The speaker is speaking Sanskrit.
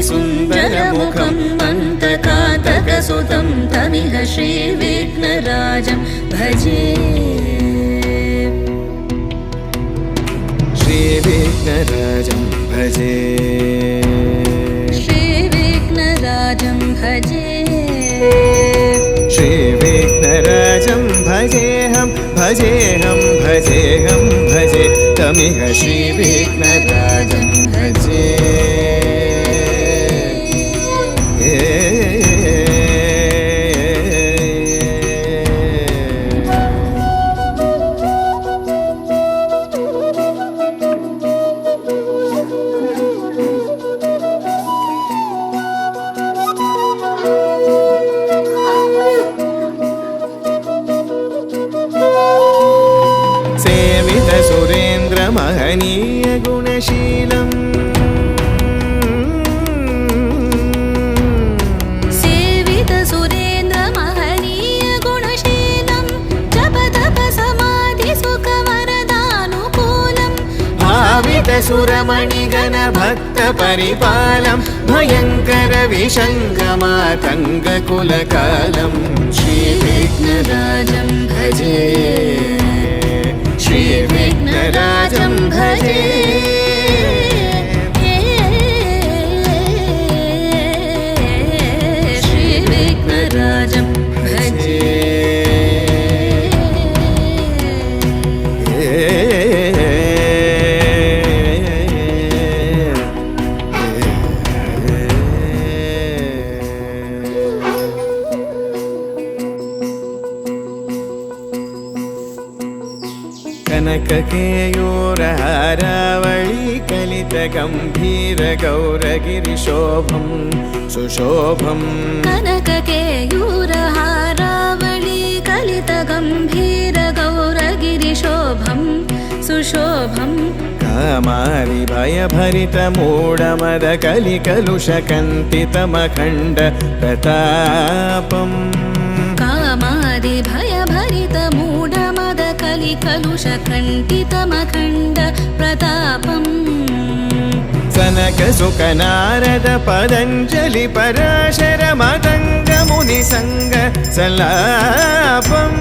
सुन्दरमुखं मन्तकातकसुतं तमिह श्रीविघ्नराजं भजे श्रीविघ्नराजं भजे श्रीविघ्नराजं भजे श्रीविघ्नराजं भजेऽहं भजेऽहं भजेऽहं भजे तमिह श्रीविघ्नराजं भजे महनीय गुणशीलम् सेवित सुरेन्द्र महनीय गुणशीलं जप तप समाधि सुख वरदानुकूलं भावित सुरमणिगण भक्त परिपालं भयंकर विशङ्गमातङ्ग कुलकालं श्रीविघ्नराजं भजे श्रीविघ्नराजं भजे श्रीविघ्नराजं भजे कनककेयूरहारावळी कलितगम्भीर गौरगिरिशोभं सुशोभं कनककेयूरहारावळी कलितगम्भीर गौरगिरिशोभं सुशोभं कामारि भयभरितमूढमद कलिकलुषकन्तितमखण्ड प्रतापम् कामादि भयभरितमूढमद कलिकलुषकण्टितमखण्ड प्रतापम् सनक सुख नारद पतञ्जलि पराशर मतङ्ग मुनिसङ्ग सल्लापम्